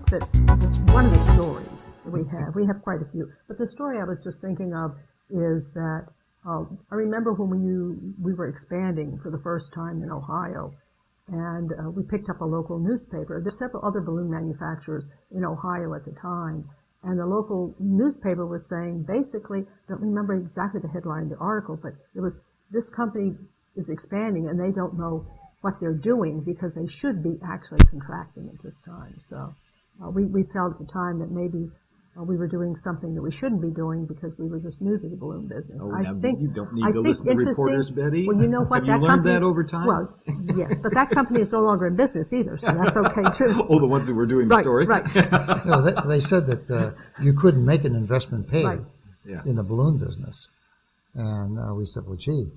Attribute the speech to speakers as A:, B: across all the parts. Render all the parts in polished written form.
A: that this is one of the stories that we have. We have quite a few. But the story I was just thinking of is that I remember when we were expanding for the first time in Ohio, and we picked up a local newspaper. There's several other balloon manufacturers in Ohio at the time, and the local newspaper was saying, basically, I don't remember exactly the headline of the article, but it was, this company is expanding and they don't know what they're doing because they should be actually contracting at this time. So we felt at the time that maybe we were doing something that we shouldn't be doing because we were just new to the balloon business.
B: Oh, you don't need to listen to reporters, Betty.
A: Well, you know what?
B: Have you learned that over time?
A: Well, yes, but that company is no longer in business either, so that's okay too.
B: Oh, the ones that were doing the story?
A: Right.
C: No, they said that you couldn't make an investment pay
A: Right.
C: in the balloon business. And we said, well, gee,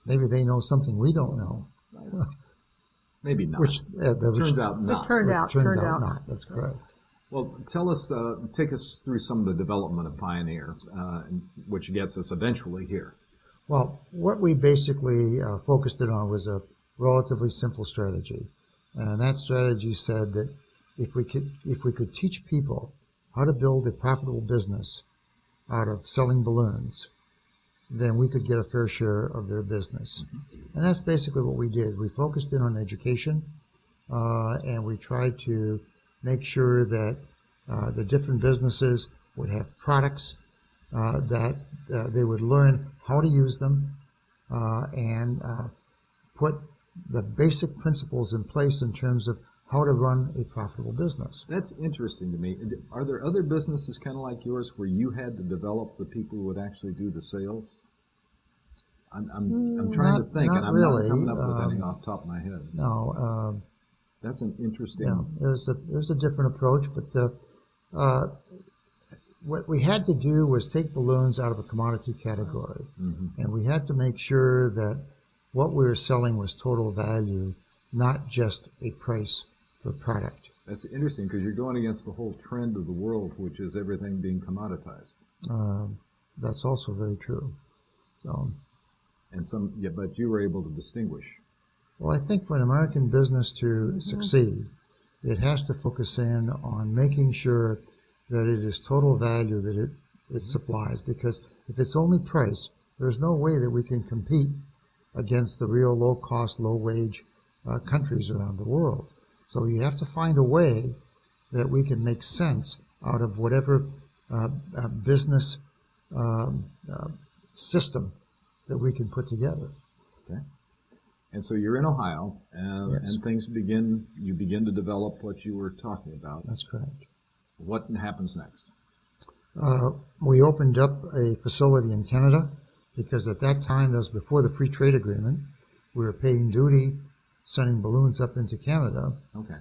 C: maybe they know something we don't know.
B: Maybe not.
C: Which
B: turns out not.
A: It turned out
C: not. That's correct.
B: Well, take us through some of the development of Pioneer, which gets us eventually here.
C: Well, what we basically focused it on was a relatively simple strategy. And that strategy said that if we could teach people how to build a profitable business out of selling balloons, then we could get a fair share of their business. And that's basically what we did. We focused in on education, and we tried to make sure that the different businesses would have products that they would learn how to use them and put the basic principles in place in terms of how to run a profitable business.
B: That's interesting to me. Are there other businesses kind of like yours where you had to develop the people who would actually do the sales? I'm trying to think, and I'm
C: really.
B: not coming up with anything off the top of my head.
C: No.
B: That's an interesting.
C: Yeah, there's a different approach, but what we had to do was take balloons out of a commodity category, and we had to make sure that what we were selling was total value, not just a price per product.
B: That's interesting because you're going against the whole trend of the world, which is everything being commoditized.
C: That's also very true. So,
B: but you were able to distinguish.
C: Well, I think for an American business to succeed, it has to focus in on making sure that it is total value that it supplies. Because if it's only price, there's no way that we can compete against the real low-cost, low-wage countries around the world. So you have to find a way that we can make sense out of whatever business system that we can put together.
B: Okay. And so you're in Ohio, and you begin to develop what you were talking about.
C: That's correct.
B: What happens next?
C: We opened up a facility in Canada because at that time, that was before the free trade agreement, we were paying duty, sending balloons up into Canada.
B: Okay.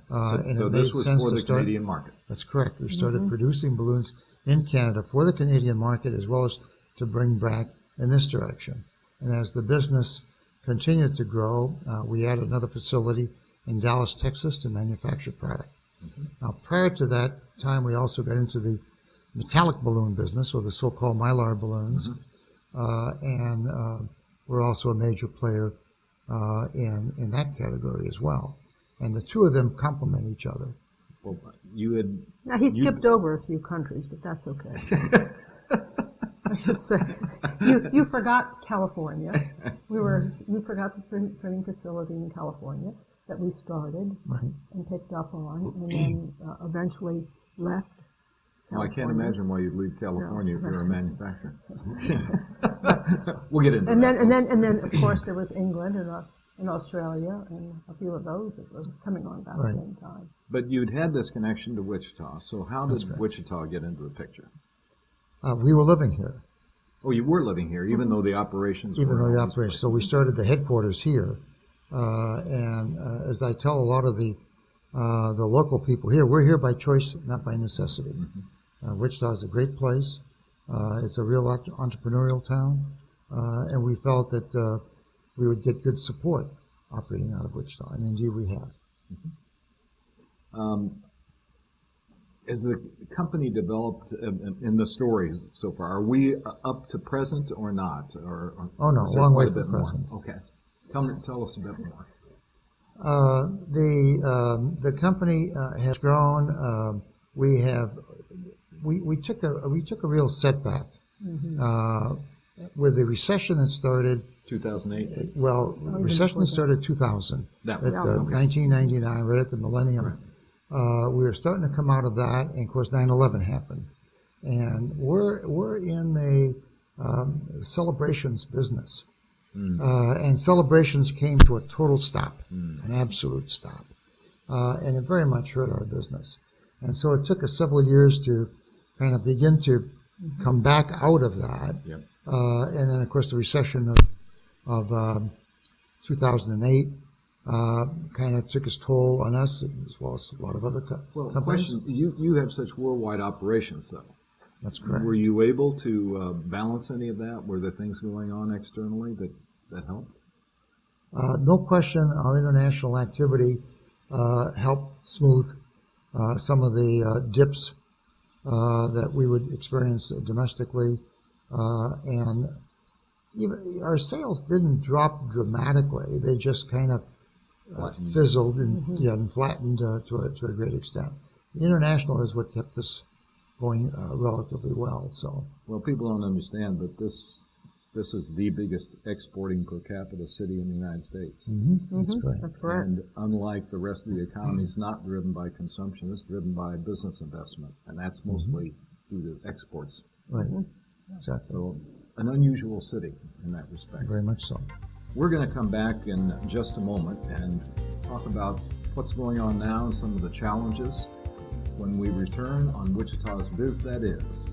B: So this was for the Canadian market.
C: That's correct. We started producing balloons in Canada for the Canadian market as well as to bring back in this direction. And as the business continued to grow, we added another facility in Dallas, Texas to manufacture product. Now, prior to that time, we also got into the metallic balloon business, or the so-called Mylar balloons, and we're also a major player in that category as well. And the two of them complement each other.
B: Well,
A: Now, he skipped over a few countries, but that's okay. I should say, you forgot California. You forgot the printing facility in California that we started and picked up on, and then eventually left.
B: Well, I can't imagine why you'd leave California if you're a manufacturer. We'll get into that.
A: And then, of course, there was England and Australia, and a few of those that were coming on about the same time.
B: But you'd had this connection to Wichita, so how did Wichita get into the picture?
C: We were living here.
B: Oh, you were living here, even though the operations
C: So we started the headquarters here. And as I tell a lot of the local people here, we're here by choice, not by necessity. Wichita is a great place. It's a real entrepreneurial town. And we felt that we would get good support operating out of Wichita, and indeed we have.
B: As the company developed in the stories so far, are we up to present or not?
C: Oh, no, a long way from present.
B: Okay. Tell us a bit more.
C: The company has grown. We took a real setback with the recession that started.
B: 2008.
C: Well, recession that started 2000.
B: That
C: At
B: was- okay.
C: 1999, right at the millennium. We were starting to come out of that, and of course 9/11 happened, and we're in the celebrations business. And celebrations came to a total stop, an absolute stop. And it very much hurt our business. And so it took us several years to kind of begin to come back out of that.
B: Yep.
C: And then, of course, the recession of 2008 kind of took its toll on us as well as a lot of other
B: Well,
C: companies.
B: question, you have such worldwide operations, though.
C: That's correct.
B: Were you able to balance any of that? Were there things going on externally that helped?
C: No question, our international activity helped smooth some of the dips that we would experience domestically, and even our sales didn't drop dramatically. They just kind of fizzled and flattened to a great extent. The international is what kept us going relatively well. So,
B: Well, people don't understand, but this is the biggest exporting per capita city in the United States.
C: that's correct.
A: That's correct.
B: And unlike the rest of the economy, it's not driven by consumption, it's driven by business investment, and that's mostly due to exports.
C: Right. Exactly.
B: So an unusual city in that respect.
C: Very much so.
B: We're going to come back in just a moment and talk about what's going on now and some of the challenges when we return on Wichita's Biz That Is.